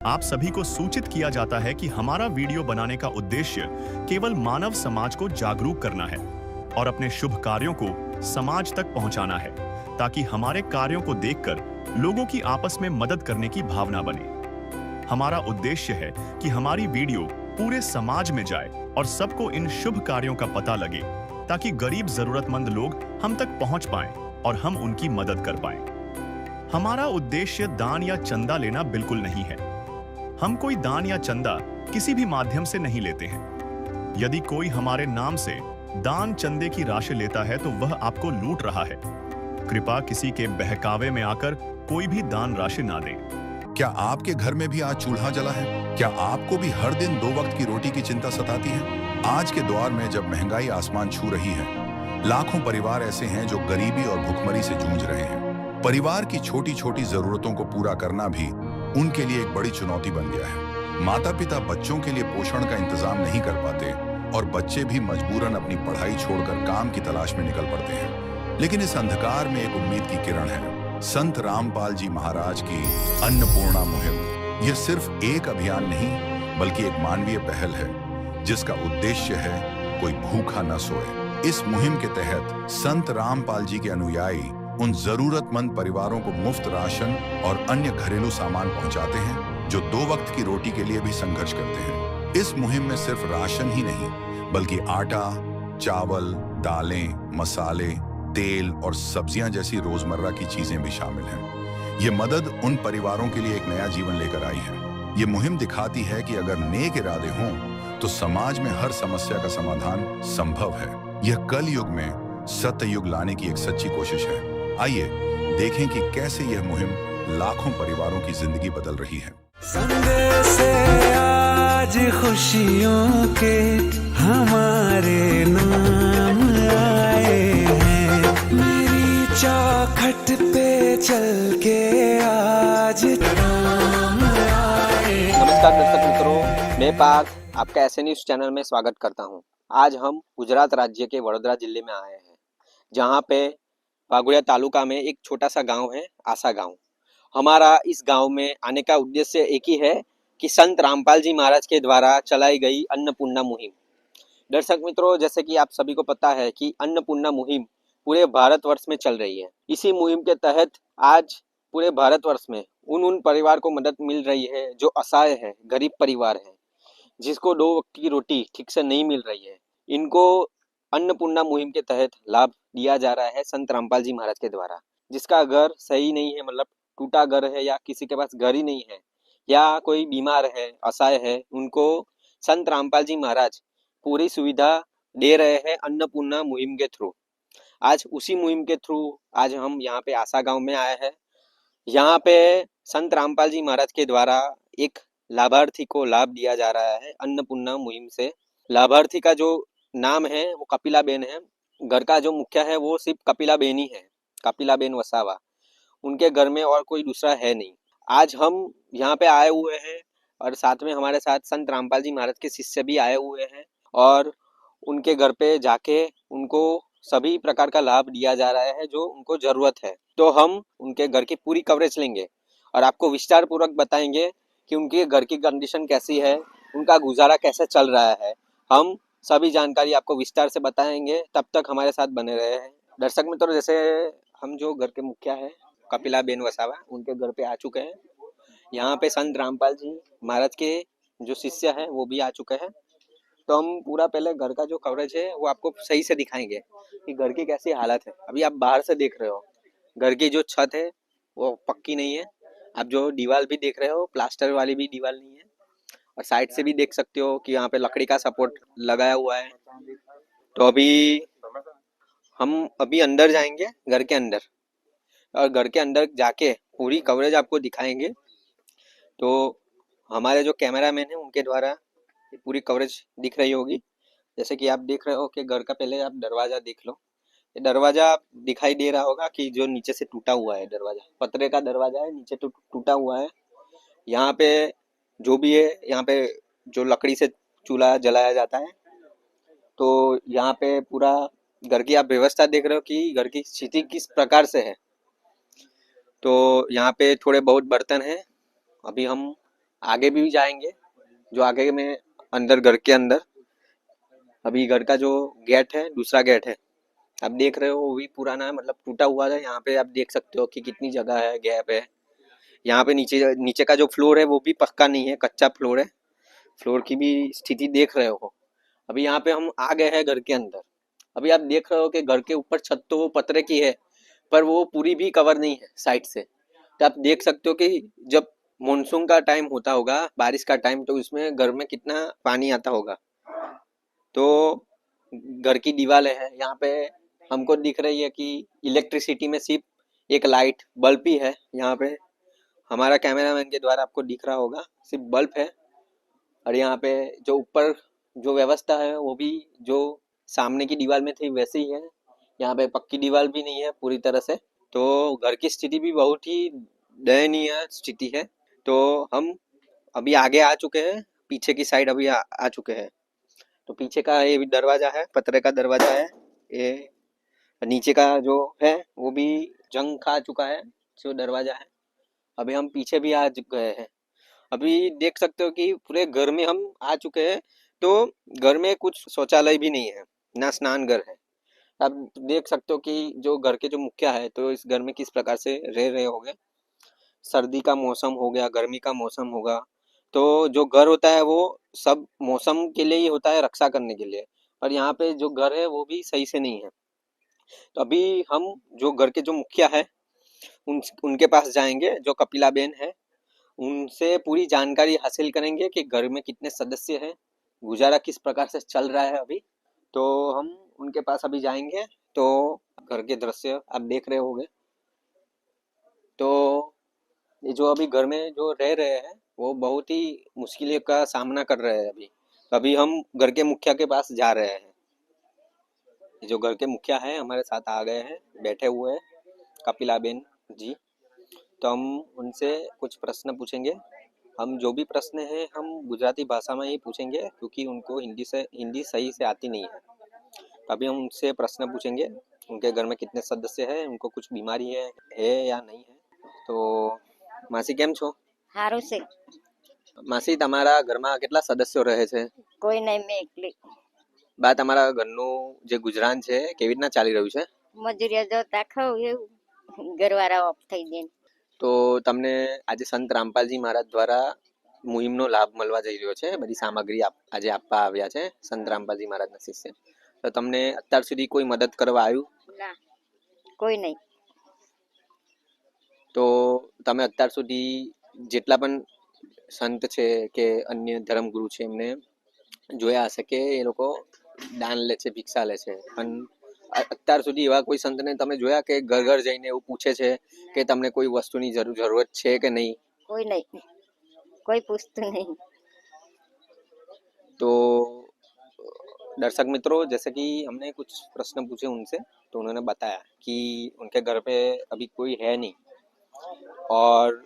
आप सभी को सूचित किया जाता है कि हमारा वीडियो बनाने का उद्देश्य केवल मानव समाज को जागरूक करना है और अपने शुभ कार्यों को समाज तक पहुंचाना है, ताकि हमारे कार्यों को देखकर लोगों की आपस में मदद करने की भावना बने। हमारा उद्देश्य है कि हमारी वीडियो पूरे समाज में जाए और सबको इन शुभ कार्यों का पता लगे, ताकि गरीब जरूरतमंद लोग हम तक पहुंच पाएं और हम उनकी मदद कर पाएं। हमारा उद्देश्य दान या चंदा लेना बिल्कुल नहीं है। हम कोई दान या चंदा किसी भी माध्यम से नहीं लेते हैं। यदि कोई हमारे नाम से दान चंदे की राशि लेता है तो वह आपको लूट रहा है। कृपया किसी के बहकावे में आकर कोई भी दान राशि ना दें। क्या आपके घर में भी आज चूल्हा जला है? क्या आपको भी हर दिन 2 वक्त की रोटी की चिंता सताती है? आज के दौर में जब महंगाई आसमान छू रही है, लाखों परिवार ऐसे हैं जो गरीबी और भुखमरी से जूझ रहे हैं। परिवार की छोटी छोटी जरूरतों को पूरा करना भी उनके लिए एक बड़ी चुनौती बन गया है। माता पिता बच्चों के लिए पोषण का इंतजाम नहीं कर पाते और बच्चे भी मजबूरन अपनी पढ़ाई छोड़कर काम की तलाश में निकल पड़ते हैं। लेकिन इस अंधकार में एक उम्मीद की किरण है, संत रामपाल जी महाराज की अन्नपूर्णा मुहिम। यह सिर्फ एक अभियान नहीं, बल्कि एक मानवीय पहल है, जिसका उद्देश्य है कोई भूखा न सोए। इस मुहिम के तहत संत रामपाल जी के अनुयायी उन जरूरतमंद परिवारों को मुफ्त राशन और अन्य घरेलू सामान पहुंचाते हैं, जो 2 वक्त की रोटी के लिए भी संघर्ष करते हैं। इस मुहिम में सिर्फ राशन ही नहीं, बल्कि आटा, चावल, दालें, मसाले, तेल और सब्जियां जैसी रोजमर्रा की चीजें भी शामिल हैं। ये मदद उन परिवारों के लिए एक नया जीवन लेकर आई है। ये मुहिम दिखाती है कि अगर नेक इरादे हों तो समाज में हर समस्या का समाधान संभव है। यह कल युग में सत्य युग लाने की एक सच्ची कोशिश है। आइए देखें कि कैसे यह मुहिम लाखों परिवारों की जिंदगी बदल रही है। संग से आज खुशियों के हमारे नाम आए हैं, मेरी चौखट पे चल के आज नाम आए। नमस्कार दर्शक मित्रों, मैं पार्थ आपका ऐसे न्यूज चैनल में स्वागत करता हूं। आज हम गुजरात राज्य के वडोदरा जिले में आए हैं, जहां पे वाघोडिया तालुका में एक छोटा सा गांव है, आसा गांव। हमारा इस गांव में आने का उद्देश्य एक ही है कि संत रामपाल जी महाराज के द्वारा चलाई गई अन्नपूर्णा मुहिम। दर्शक मित्रों, जैसे कि आप सभी को पता है कि अन्नपूर्णा मुहिम पूरे भारतवर्ष में चल रही है। इसी मुहिम के तहत आज पूरे भारतवर्ष में उन परिवार को मदद मिल रही है जो असहाय है, गरीब परिवार है, जिसको 2 वक्त की रोटी ठीक से नहीं मिल रही है। इनको अन्नपूर्णा मुहिम के तहत लाभ दिया जा रहा है संत रामपाल जी महाराज के द्वारा। जिसका घर सही नहीं है, मतलब टूटा घर है या किसी के पास घर ही नहीं है या कोई बीमार है, असहाय है, उनको संत रामपाल जी महाराज पूरी सुविधा दे रहे हैं अन्नपूर्णा मुहिम के थ्रू। आज उसी मुहिम के थ्रू आज हम यहाँ पे आसा गांव में आए हैं। यहाँ पे संत रामपाल जी महाराज के द्वारा एक लाभार्थी को लाभ दिया जा रहा है अन्नपूर्णा मुहिम से। लाभार्थी का जो नाम है वो कपिलाबेन है। घर का जो मुखिया है वो सिर्फ कपिलाबेन ही है, कपिलाबेन वसावा। उनके घर में और कोई दूसरा है नहीं। आज हम यहाँ पे आए हुए हैं और साथ में हमारे साथ संत रामपाल जी महाराज के शिष्य भी आए हुए हैं और उनके घर पे जाके उनको सभी प्रकार का लाभ दिया जा रहा है जो उनको जरूरत है। तो हम उनके घर की पूरी कवरेज लेंगे और आपको विस्तार पूर्वक बताएंगे कि उनके घर की कंडीशन कैसी है, उनका गुजारा कैसे चल रहा है। हम सभी जानकारी आपको विस्तार से बताएंगे, तब तक हमारे साथ बने रहे हैं। दर्शक मित्रों, जैसे हम जो घर के मुखिया है कपिलाबेन वसावा, उनके घर पे आ चुके हैं। यहाँ पे संत रामपाल जी महाराज के जो शिष्य है वो भी आ चुके हैं। तो हम पूरा पहले घर का जो कवरेज है वो आपको सही से दिखाएंगे कि घर की कैसी हालत है। अभी आप बाहर से देख रहे हो, घर की जो छत है वो पक्की नहीं है। आप जो दीवार भी देख रहे हो, प्लास्टर वाली भी दीवार नहीं है। और साइड से भी देख सकते हो कि यहाँ पे लकड़ी का सपोर्ट लगाया हुआ है। तो हम अभी अंदर जाएंगे, घर के अंदर, और घर के अंदर जाके पूरी कवरेज आपको दिखाएंगे। तो हमारे जो कैमरामैन है उनके द्वारा पूरी कवरेज दिख रही होगी। जैसे कि आप देख रहे हो कि घर का पहले आप दरवाजा देख लो। ये दरवाजा दिखाई दे रहा होगा कि जो नीचे से टूटा हुआ है दरवाजा, पतरे का दरवाजा है, नीचे टूटा हुआ है। यहाँ पे जो भी है, यहाँ पे जो लकड़ी से चूल्हा जलाया जाता है। तो यहाँ पे पूरा घर की आप व्यवस्था देख रहे हो कि घर की स्थिति किस प्रकार से है। तो यहाँ पे थोड़े बहुत बर्तन हैं। अभी हम आगे भी जाएंगे, जो आगे में अंदर घर के अंदर अभी घर का जो गेट है, दूसरा गेट है, आप देख रहे हो वो भी पुराना है, मतलब टूटा हुआ है। यहाँ पे आप देख सकते हो कि कितनी जगह है, गैप है। यहाँ पे नीचे नीचे का जो फ्लोर है वो भी पक्का नहीं है, कच्चा फ्लोर है। फ्लोर की भी स्थिति देख रहे हो। अभी यहाँ पे हम आ गए हैं घर के अंदर। अभी आप देख रहे हो कि घर के ऊपर छत तो वो पतरे की है, पर वो पूरी भी कवर नहीं है साइड से। तो आप देख सकते हो कि जब मानसून का टाइम होता होगा, बारिश का टाइम, तो इसमें घर में कितना पानी आता होगा। तो घर की दीवारें है, यहाँ पे हमको दिख रही है कि इलेक्ट्रिसिटी में सिर्फ एक लाइट बल्ब ही है। यहाँ पे हमारा कैमरामैन के द्वारा आपको दिख रहा होगा, सिर्फ बल्ब है। और यहाँ पे जो ऊपर जो व्यवस्था है वो भी जो सामने की दीवार में थी वैसे ही है। यहाँ पे पक्की दीवार भी नहीं है पूरी तरह से। तो घर की स्थिति भी बहुत ही दयनीय स्थिति है। तो हम अभी आगे आ चुके हैं, पीछे की साइड अभी आ चुके हैं। तो पीछे का ये भी दरवाजा है, पतरे का दरवाजा है। ये नीचे का जो है वो भी जंग खा चुका है, जो दरवाजा है। अभी हम पीछे भी आ गए हैं। अभी देख सकते हो कि पूरे घर में हम आ चुके हैं। तो घर में कुछ शौचालय भी नहीं है, ना स्नान घर है। आप देख सकते हो कि जो घर के जो मुखिया है, तो इस घर में किस प्रकार से रह रहे होंगे। सर्दी का मौसम हो गया, गर्मी का मौसम होगा, तो जो घर होता है वो सब मौसम के लिए ही होता है, रक्षा करने के लिए। पर यहाँ पे जो घर है वो भी सही से नहीं है। तो अभी हम जो घर के जो मुखिया है उनके पास जाएंगे, जो कपिला बेन है, उनसे पूरी जानकारी हासिल करेंगे कि घर में कितने सदस्य हैं, गुजारा किस प्रकार से चल रहा है अभी। तो हम उनके पास अभी जाएंगे। तो घर के दृश्य आप देख रहे होंगे। तो ये जो अभी घर में जो रह रहे हैं वो बहुत ही मुश्किल का सामना कर रहे हैं अभी। तो अभी हम घर के मुखिया के पास जा रहे हैं। ये जो घर के मुखिया है हमारे साथ आ गए हैं, बैठे हुए हैं, कपिला बेन जी। तो हम उनसे कुछ प्रश्न पूछेंगे। हम जो भी प्रश्न है हम गुजराती भाषा में ही पूछेंगे, क्योंकि उनको हिंदी सही से आती नहीं है। तो अभी हम उनसे प्रश्न पूछेंगे, उनके घर में कितने सदस्य हैं, उनको कुछ बीमारी है या नहीं है। तो માસી કેમ છો? સારું છે. માસી તમારા ઘરમાં કેટલા સદસ્યો રહે છે? કોઈ નહીં, મેં એકલી. બા તમારા ઘરનું જે ગુજરાન છે કેવી રીતના ચાલી રહ્યું છે? મજૂરીએ જતા ખાવું એવું, ઘરવાળા ઓફ થઈ જાય. તો તમને આજે સંત રામપાલજી મહારાજ દ્વારા મુહિમનો લાભ મળવા જઈ રહ્યો છે, બધી સામગ્રી આજે આપવા આવ્યા છે સંત રામપાલજી મહારાજના શિષ્ય. તો તમને અત્યાર સુધી કોઈ મદદ કરવા આવ્યું? ના, કોઈ નહીં. તો તમે અત્યાર સુધી જેટલા પણ સંત છે કે અન્ય ધર્મગુરુ છે એમને જોયા હશે કે એ લોકો દાન લે છે, ભિક્ષા લે છે, પણ અત્યાર સુધી એવા કોઈ સંતને તમે જોયા કે ઘર ઘર જઈને એવું પૂછે છે કે તમને કોઈ વસ્તુની જરૂરત છે કે નહીં? કોઈ નહીં, કોઈ પૂછતું નહીં. तो दर्शक मित्रों, जैसे कि हमने कुछ प्रश्न पूछे उनसे, तो उन्होंने बताया कि उनके घर पे अभी कोई है नहीं, और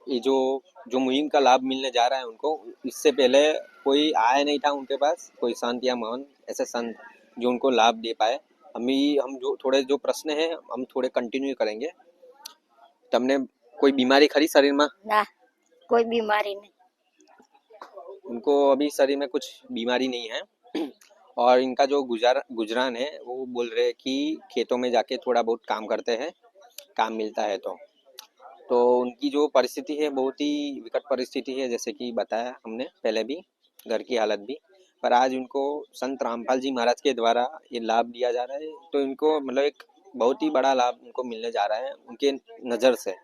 ये जो मुहिम का लाभ मिलने जा रहा है उनको, इससे पहले कोई आया नहीं था उनके पास, कोई संत या महंत, ऐसे संत जो उनको लाभ दे पाए। हम जो थोड़े जो प्रश्न है हम थोड़े कंटिन्यू करेंगे। तमने कोई बीमारी खरी शरीर में? ના, કોઈ બીમારી નહીં. उनको अभी शरीर में कुछ बीमारी नहीं है, और इनका जो गुजरान है वो बोल रहे हैं कि खेतों में जाके थोड़ा बहुत काम करते हैं, काम मिलता है। तो उनकी जो परिस्थिति है बहुत ही विकट परिस्थिति है, जैसे कि बताया हमने पहले भी, घर की हालत भी। पर आज उनको संत रामपाल जी महाराज के द्वारा ये लाभ दिया जा रहा है, तो इनको मतलब एक बहुत ही बड़ा लाभ उनको मिलने जा रहा है उनके नज़र से।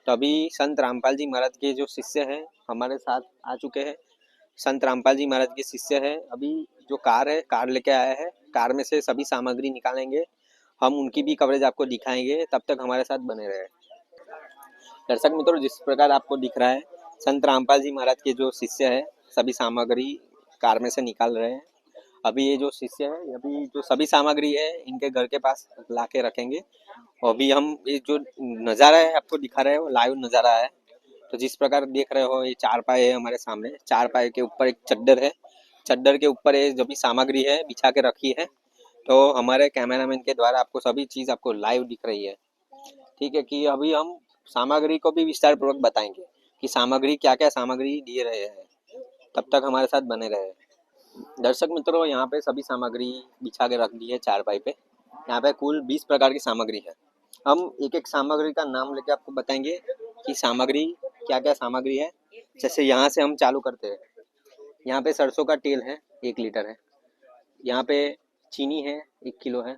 तो अभी संत रामपाल जी महाराज के जो शिष्य हैं हमारे साथ आ चुके हैं। संत रामपाल जी महाराज के शिष्य हैं। अभी जो कार है, कार लेके आया है, कार में से सभी सामग्री निकालेंगे, हम उनकी भी कवरेज आपको दिखाएंगे, तब तक हमारे साथ बने रहे। दर्शक मित्रों, जिस प्रकार आपको दिख रहा है, संत रामपाल जी महाराज के जो शिष्य है सभी सामग्री कार में से निकाल रहे हैं। अभी ये जो शिष्य है, अभी जो सभी सामग्री है इनके घर के पास ला के रखेंगे। अभी हम ये जो नज़ारा है आपको दिखा रहे हो, लाइव नज़ारा है। तो जिस प्रकार देख रहे हो, ये चारपाई है हमारे सामने, चारपाई के ऊपर एक चद्दर है, चद्दर के ऊपर ये जो भी सामग्री है बिछा के रखी है। तो हमारे कैमरामैन के द्वारा आपको सभी चीज़ आपको लाइव दिख रही है। ठीक है, कि अभी हम सामग्री को भी विस्तार पूर्वक बताएंगे कि सामग्री क्या क्या सामग्री दिए रहे हैं, तब तक हमारे साथ बने रहे। दर्शक मित्रों, यहाँ पे सभी सामग्री बिछा के रख दी है चारपाई पे। यहाँ पे कुल 20 प्रकार की सामग्री है। हम एक एक सामग्री का नाम लेके आपको बताएंगे कि सामग्री क्या क्या सामग्री है। जैसे यहाँ से हम चालू करते हैं। यहाँ पे सरसों का तेल है 1 लीटर है। यहाँ पे चीनी है 1 किलो है।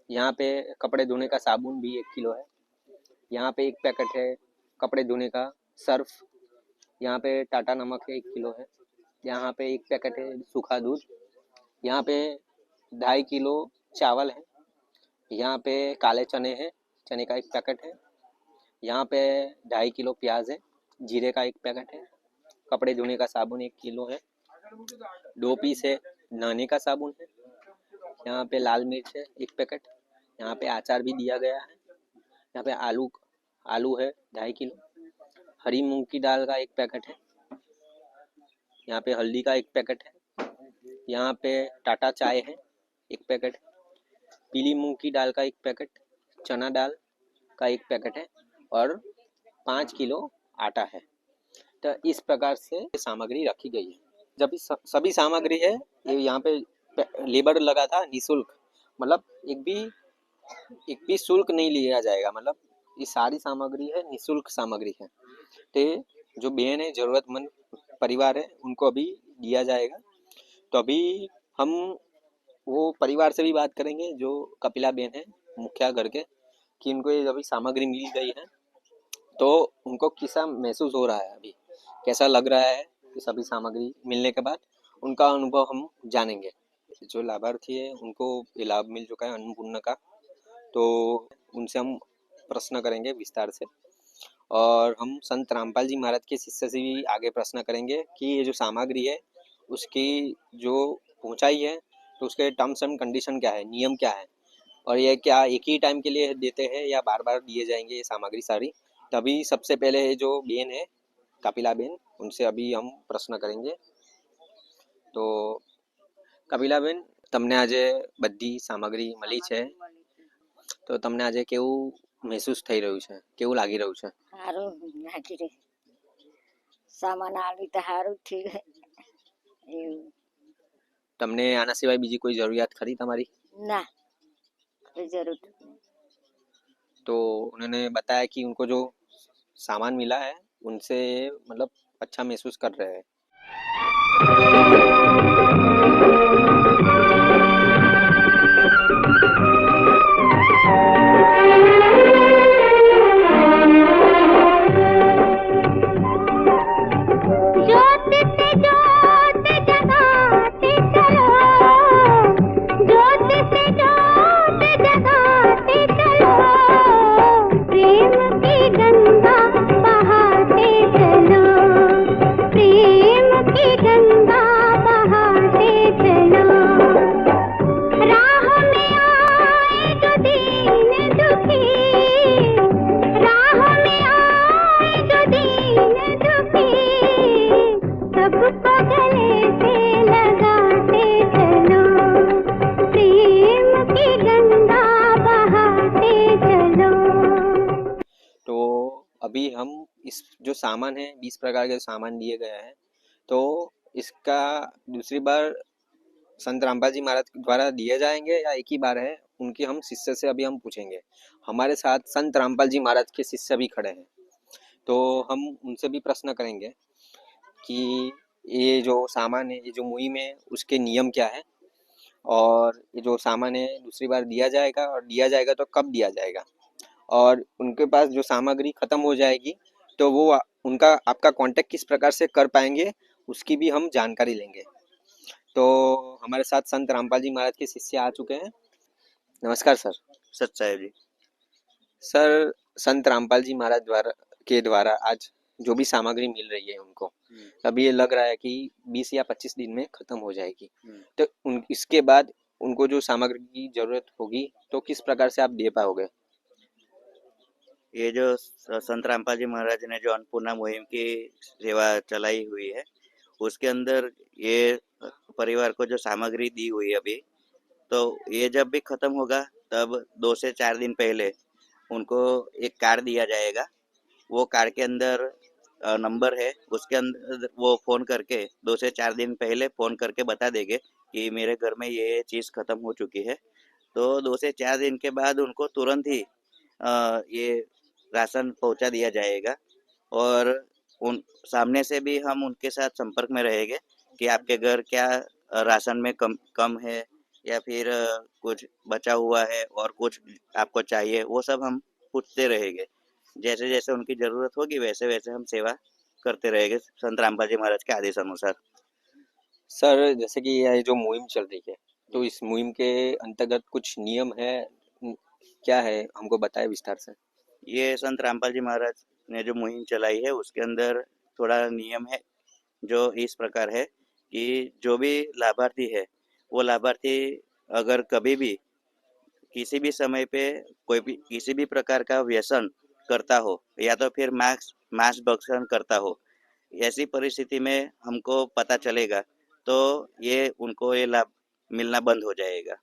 यहाँ पे कपड़े धोने का साबुन भी 1 किलो है। यहाँ पे 1 पैकेट है कपड़े धोने का सर्फ। यहाँ पे टाटा नमक है 1 किलो है। यहाँ पे 1 पैकेट है सूखा दूध। यहाँ पे 2.5 किलो चावल है। यहाँ पे काले चने हैं, चने का 1 पैकेट है। यहाँ पे 2.5 किलो प्याज है, जीरे का 1 पैकेट है। कपड़े धोने का साबुन 1 किलो है। 2 पीस है नहाने का साबुन है। यहाँ पे लाल मिर्च है 1 पैकेट। यहाँ पे अचार भी दिया गया है। यहाँ पे आलू है 2.5 किलो। हरी मूंग की दाल का 1 पैकेट है। यहाँ पे हल्दी का 1 पैकेट है। यहाँ पे टाटा चाय है 1 पैकेट। पीली मूंग की दाल का 1 पैकेट, चना दाल का 1 पैकेट है और 5 किलो आटा है। तो इस प्रकार से सामग्री रखी गई है। जब सभी सामग्री है, ये यहाँ पे लेबर लगा था निःशुल्क, मतलब एक भी शुल्क नहीं लिया जाएगा। मतलब ये सारी सामग्री है निःशुल्क सामग्री है। तो जो बहन है, जरूरतमंद परिवार है, उनको अभी दिया जाएगा। तो अभी हम वो परिवार से भी बात करेंगे जो कपिला बहन है मुखिया घर के, कि उनको ये अभी सामग्री मिल गई है तो उनको कैसा महसूस हो रहा है, अभी कैसा लग रहा है कि सभी सामग्री मिलने के बाद उनका अनुभव हम जानेंगे। जो लाभार्थी है उनको ये लाभ मिल चुका है अन्नपूर्णा का, तो उनसे हम प्रश्न करेंगे विस्तार से। और हम संत रामपाल जी महाराज के शिष्य से भी आगे प्रश्न करेंगे कि ये जो सामग्री है उसकी जो पहुंचाई है तो उसके टर्म्स एंड कंडीशन क्या है, नियम क्या है, और ये क्या एक ही टाइम के लिए देते हैं या बार बार दिए जाएंगे ये सामग्री सारी। तभी सबसे पहले जो बेन है कपिला बेन, उनसे अभी हम प्रश्न करेंगे। तो कपिला बेन, તમને આજે બધી સામગ્રી મળી છે, તો તમને આજે કેવું મહેસૂસ થઈ રહ્યું છે, કેવું લાગી રહ્યું છે? સારું લાગી રહ્યું. સામાન આવી તો સારું થયું એવું. તમને આના સિવાય બીજી કોઈ જરૂરિયાત ખરી તમારી? ના, કોઈ જરૂર નહીં. तो उन्होंने बताया कि उनको जो सामान मिला है उनसे मतलब अच्छा महसूस कर रहे हैं। अभी हम इस जो सामान है 20 प्रकार के सामान दिए गए हैं, तो इसका दूसरी बार संत रामपाल जी महाराज द्वारा दिए जाएंगे या एक ही बार है, उनके हम शिष्य से अभी हम पूछेंगे। हमारे साथ संत रामपाल जी महाराज के शिष्य भी खड़े हैं, तो हम उनसे भी प्रश्न करेंगे कि ये जो सामान है, ये जो मुहिम है, उसके नियम क्या है, और ये जो सामान है दूसरी बार दिया जाएगा, और दिया जाएगा तो कब दिया जाएगा, और उनके पास जो सामग्री खत्म हो जाएगी तो वो उनका आपका कांटेक्ट किस प्रकार से कर पाएंगे, उसकी भी हम जानकारी लेंगे। तो हमारे साथ संत रामपाल जी महाराज के शिष्य आ चुके हैं। नमस्कार सर। सत साहेब जी। सर, संत रामपाल जी महाराज द्वारा आज जो भी सामग्री मिल रही है उनको, अभी ये लग रहा है कि 20 या 25 दिन में खत्म हो जाएगी, तो इसके बाद उनको जो सामग्री की जरूरत होगी तो किस प्रकार से आप दे पाओगे? ये जो संत रामपाल जी महाराज ने जो अन्नपूर्णा मुहिम की सेवा चलाई हुई है, उसके अंदर ये परिवार को जो सामग्री दी हुई है अभी, तो ये जब भी खत्म होगा तब 2 से 4 दिन पहले उनको एक कार्ड दिया जाएगा। वो कार्ड के अंदर नंबर है, उसके अंदर वो फ़ोन करके 2 से 4 दिन पहले फ़ोन करके बता देंगे कि मेरे घर में ये चीज़ ख़त्म हो चुकी है। तो 2 से 4 दिन के बाद उनको तुरंत ही ये राशन पहुँचा दिया जाएगा और उन सामने से भी हम उनके साथ संपर्क में रहेंगे कि आपके घर क्या राशन में कम कम है या फिर कुछ बचा हुआ है और कुछ आपको चाहिए, वो सब हम पूछते रहेंगे। जैसे-जैसे उनकी ज़रूरत होगी वैसे-वैसे हम सेवा करते रहेंगे संत रामपाल जी महाराज के आदेश अनुसार। सर जैसे कि ये जो मुहिम चल रही है, तो इस मुहिम के अंतर्गत कुछ नियम है, क्या है हमको बताएं विस्तार से। ये संत रामपाल जी महाराज ने जो मुहिम चलाई है उसके अंदर थोड़ा नियम है जो इस प्रकार है कि जो भी लाभार्थी है वो लाभार्थी अगर कभी भी किसी भी समय पे कोई भी किसी भी प्रकार का व्यसन करता हो या तो फिर मांस मांस भक्षण करता हो, ऐसी परिस्थिति में हमको पता चलेगा तो ये उनको ये लाभ मिलना बंद हो जाएगा।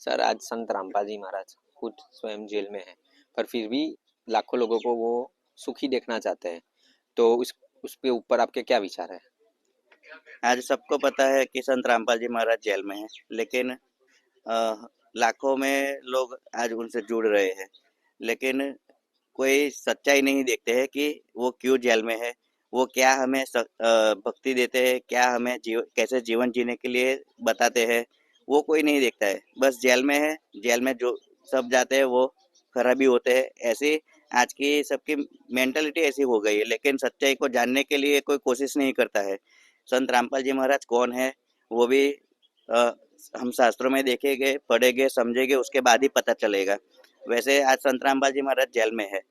सर आज संत रामपाल जी महाराज खुद स्वयं जेल में है, पर फिर भी लाखों लोगों को वो सुखी देखना चाहते हैं, तो उस पे ऊपर आपके क्या विचार है। आज सबको पता है कि संत रामपाल जी महाराज जेल में है, लेकिन लाखों में लोग आज उनसे जुड़ रहे हैं, लेकिन कोई सच्चाई नहीं देखते हैं कि वो क्यों जेल में है, वो क्या हमें भक्ति देते हैं, क्या हमें कैसे जीवन जीने के लिए बताते हैं, वो कोई नहीं देखता है। बस जेल में है, जेल में जो सब जाते हैं वो खराबी होते हैं। ऐसी आज की सबकी मेंटालिटी ऐसी हो गई है, लेकिन सच्चाई को जानने के लिए कोई कोशिश नहीं करता है। संत रामपाल जी महाराज कौन है वो भी हम शास्त्रों में देखेंगे, पढ़ेंगे, समझेंगे, उसके बाद ही पता चलेगा। वैसे आज संत रामपाल जी महाराज जेल में है,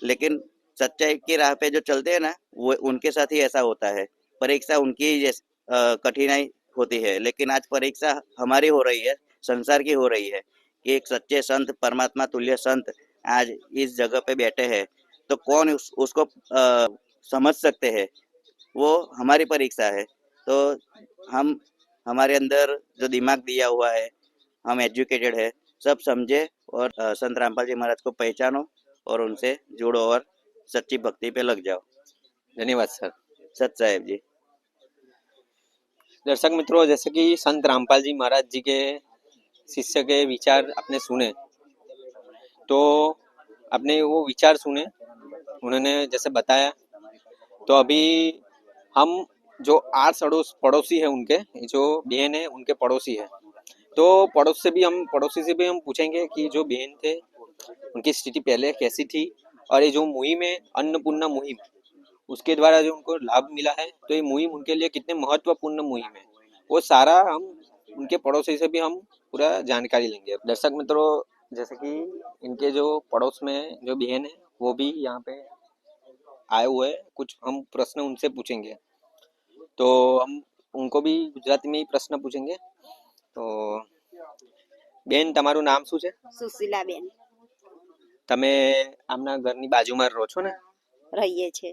लेकिन सच्चाई की राह पे जो चलते हैं ना वो उनके साथ ही ऐसा होता है। परीक्षा उनकी कठिनाई होती है, लेकिन आज परीक्षा हमारी हो रही है, संसार की हो रही है कि एक सच्चे संत परमात्मा तुल्य संत आज इस जगह पे बैठे हैं, तो कौन उसको समझ सकते हैं, वो हमारी परीक्षा है। तो हम हमारे अंदर जो दिमाग दिया हुआ है, हम एजुकेटेड है, सब समझे और संत रामपाल जी महाराज को पहचानो और उनसे जुड़ो और सच्ची भक्ति पे लग जाओ। धन्यवाद सर। सत साहेब जी। दर्शक मित्रों, जैसे कि संत रामपाल जी महाराज जी के शिष्य के विचार आपने सुने, तो आपने वो विचार सुने, उन्होंने जैसे बताया, तो अभी हम जो आठ पड़ोसी है, उनके जो बहन है उनके पड़ोसी है, तो पड़ोसी से भी हम पूछेंगे कि जो बहन थे उनकी स्थिति पहले कैसी थी, और ये जो मुहिम है अन्नपूर्णा मुहिम, उसके द्वारा जो उनको लाभ मिला है, तो ये मुहिम उनके लिए कितने महत्वपूर्ण मुहिम है, वो सारा हम उनके पड़ोसी से भी हम पूरा जानकारी लेंगे। दर्शक मित्रों, जैसे कि इनके जो पड़ोस में जो बहन है वो भी यहाँ पे आए हुए, कुछ हम प्रश्न उनसे पूछेंगे, तो हम उनको भी गुजराती में ही प्रश्न पूछेंगे। तो બેન તમારું નામ શું છે? સુશીલાબેન તમે આમના ઘરની બાજુમાં રહો છો ને? રહીએ છે.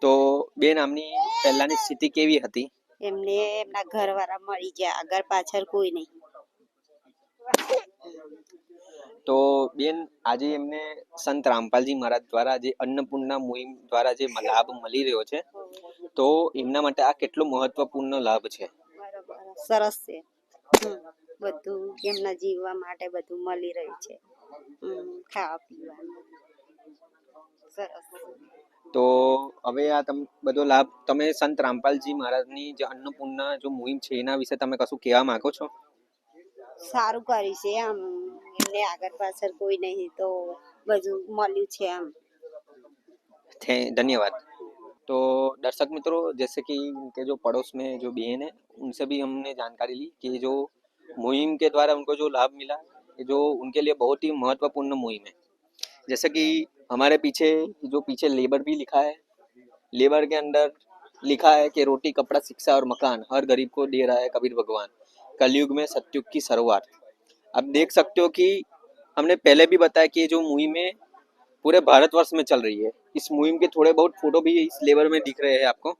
તો બેન આમની પહેલાની સ્થિતિ કેવી હતી? એમને એમના ઘરવાળા મળી ગયા, આગળ પાછળ કોઈ નહીં. તો બેન આજે એમને સંત રામપાલજી મહારાજ દ્વારા જે અન્નપૂર્ણા મુહિમ દ્વારા જે લાભ મળી રહ્યો છે, તો એમના માટે આ કેટલો મહત્વપૂર્ણ લાભ છે? બરોબર, સરસ છે. બધું એમના જીવવા માટે બધું મળી રહ્યું છે, ખાવા પીવા સરસ. તો હવે આ બધો લાભ તમે સંત રામપાલજી મહારાજની જે અન્નપૂર્ણા જો મુહિમ છે એના વિશે તમે કશું કહેવા માંગો છો? સારું કર્યું છે આમ, એમને આગળ પાછળ કોઈ નહીં તો બધું મળ્યું છે આમ. धन्यवाद। तो दर्शक मित्रों, जैसे कि उनके जो पड़ोस में जो बहन है उनसे भी हमने जानकारी ली कि जो मुहिम के द्वारा उनको जो लाभ मिला, जो उनके लिए बहुत ही महत्वपूर्ण मुहिम है। जैसे कि हमारे पीछे लेबर भी लिखा है, लेबर के अंदर लिखा है कि रोटी कपड़ा शिक्षा और मकान हर गरीब को दे रहा है कबीर भगवान, कलयुग में सतयुग की शुरुआत। अब देख सकते हो कि हमने पहले भी बताया कि जो मुहिम है पूरे भारतवर्ष में चल रही है। इस मुहिम के थोड़े बहुत फोटो भी इस लेबर में दिख रहे हैं आपको।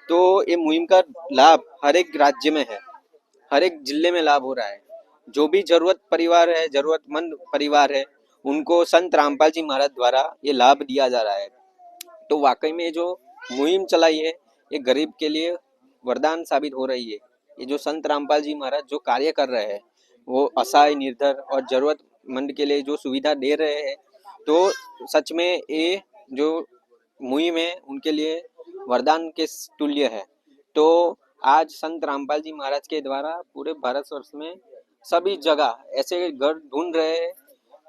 तो ये मुहिम का लाभ हर एक राज्य में है, हर एक जिले में लाभ हो रहा है। जो भी जरूरत परिवार है, जरूरतमंद परिवार है, उनको संत रामपाल जी महाराज द्वारा ये लाभ दिया जा रहा है। तो वाकई में जो मुहिम चलाई है ये गरीब के लिए वरदान साबित हो रही है। ये जो संत रामपाल जी महाराज जो कार्य कर रहे हैं वो असहाय, निर्धर और जरूरतमंद के लिए जो सुविधा दे रहे हैं, तो सच में ये जो मुहिम है उनके लिए वरदान के तुल्य है। तो आज संत रामपाल जी महाराज के द्वारा पूरे भारतवर्ष में सभी जगह ऐसे घर ढूंढ रहे हैं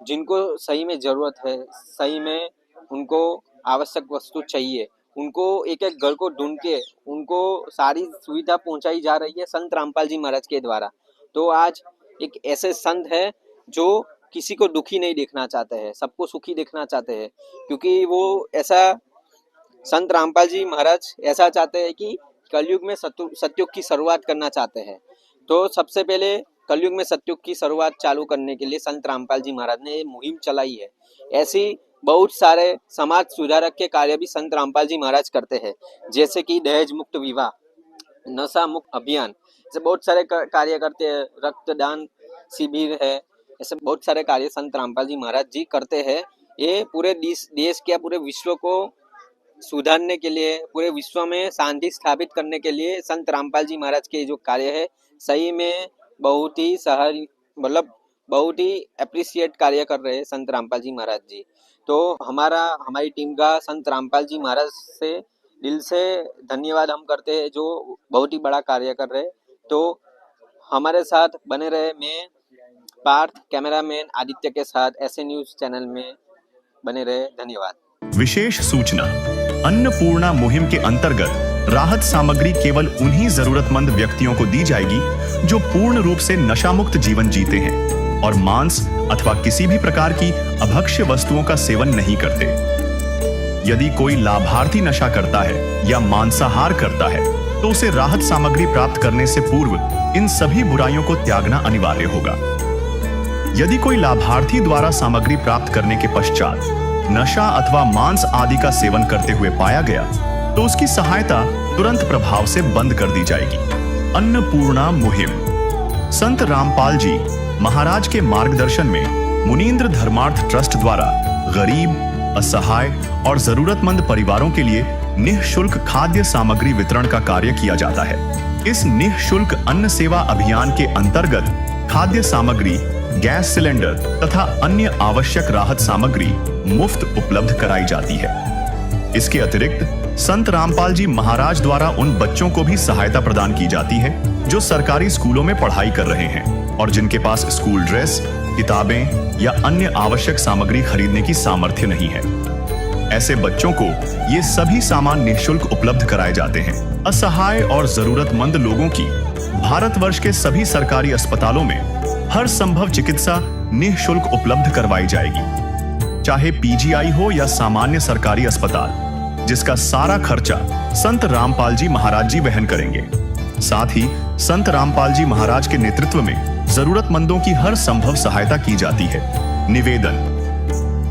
जिनको सही में जरूरत है, सही में उनको आवश्यक वस्तु चाहिए, उनको एक एक घर को ढूंढ के उनको सारी सुविधा पहुंचाई जा रही है संत रामपाल जी महाराज के द्वारा। तो आज एक ऐसे संत है जो किसी को दुखी नहीं देखना चाहते हैं, सबको सुखी देखना चाहते हैं, क्योंकि वो ऐसा संत रामपाल जी महाराज ऐसा चाहते हैं कि कलयुग में सतयुग की शुरुआत करना चाहते हैं। तो सबसे पहले कलयुग में सतयुग की शुरुआत चालू करने के लिए संत रामपाल जी महाराज ने ये मुहिम चलाई है। ऐसी बहुत सारे समाज सुधारक के कार्य भी संत रामपाल जी महाराज करते हैं, जैसे कि दहेज मुक्त विवाह, नशा मुक्त अभियान, ऐसे बहुत सारे कार्य करते हैं। रक्तदान शिविर है, ऐसे बहुत सारे कार्य संत रामपाल जी महाराज जी करते हैं। ये पूरे देश के पूरे विश्व को सुधारने के लिए, पूरे विश्व में शांति स्थापित करने के लिए संत रामपाल जी महाराज के जो कार्य है सही में बहुत ही बहुत ही अप्रिशिएट कार्य कर रहे हैं संत रामपाल जी महाराज जी। तो हमारी टीम का संत रामपाल जी महाराज से दिल से धन्यवाद हम करते हैं जो बहुत ही बड़ा कार्य कर रहे हैं। तो हमारे साथ बने रहे, मैं पार्थ कैमरामैन आदित्य के साथ ऐसे न्यूज चैनल में बने रहे। धन्यवाद। विशेष सूचना, अन्नपूर्णा मुहिम के अंतर्गत राहत सामग्री केवल उन्हीं जरूरतमंद व्यक्तियों को दी जाएगी जो पूर्ण रूप से नशा मुक्त जीवन जीते हैं और मांस अथवा किसी भी प्रकार की अभक्ष्य वस्तुओं का सेवन नहीं करते। यदि कोई लाभार्थी नशा करता है या मांसाहार करता है तो उसे राहत सामग्री प्राप्त करने से पूर्व इन सभी बुराइयों को त्यागना अनिवार्य होगा। यदि कोई लाभार्थी द्वारा सामग्री प्राप्त करने के पश्चात नशा अथवा मांस आदि का सेवन करते हुए पाया गया तो उसकी सहायता तुरंत प्रभाव से बंद कर दी जाएगी। अन्नपूर्णा मुहिम संत रामपाल जी महाराज के मार्गदर्शन में मुनींद्र धर्मार्थ ट्रस्ट द्वारा गरीब, असहाय और जरूरतमंद परिवारों के लिए निःशुल्क खाद्य सामग्री वितरण का कार्य किया जाता है। इस निःशुल्क अन्न सेवा अभियान के अंतर्गत खाद्य सामग्री, गैस सिलेंडर तथा अन्य आवश्यक राहत सामग्री मुफ्त उपलब्ध कराई जाती है। इसके अतिरिक्त संत रामपाल जी महाराज द्वारा उन बच्चों को भी सहायता प्रदान की जाती है जो सरकारी स्कूलों में पढ़ाई कर रहे हैं और जिनके पास स्कूल ड्रेस, किताबें या अन्य आवश्यक सामग्री खरीदने की सामर्थ्य नहीं है। ऐसे बच्चों को ये सभी सामान निःशुल्क उपलब्ध कराए जाते हैं। असहाय और जरूरतमंद लोगों की भारतवर्ष के सभी सरकारी अस्पतालों में हर संभव चिकित्सा निःशुल्क उपलब्ध करवाई जाएगी, चाहे पीजीआई हो या सामान्य सरकारी अस्पताल, जिसका सारा खर्चा संत रामपाल जी महाराज जी वहन करेंगे। साथ ही संत रामपाल जी महाराज के नेतृत्व में जरूरतमंदों की हर संभव सहायता की जाती है। निवेदन,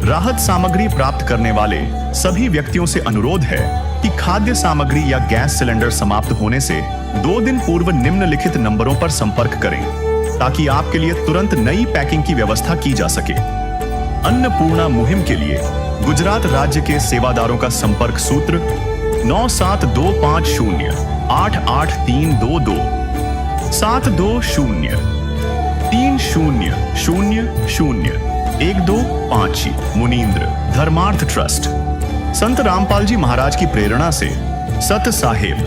राहत सामग्री प्राप्त करने वाले सभी व्यक्तियों से अनुरोध है कि खाद्य सामग्री या गैस सिलेंडर समाप्त होने से 2 दिन पूर्व निम्नलिखित नंबरों पर संपर्क करें ताकि आपके लिए तुरंत नई पैकिंग की व्यवस्था की जा सके। अन्नपूर्णा मुहिम के लिए गुजरात राज्य के सेवादारों का संपर्क सूत्र 9725088322 72030001256 मुनींद्र धर्मार्थ ट्रस्ट। संत रामपाल जी महाराज की प्रेरणा से सत साहेब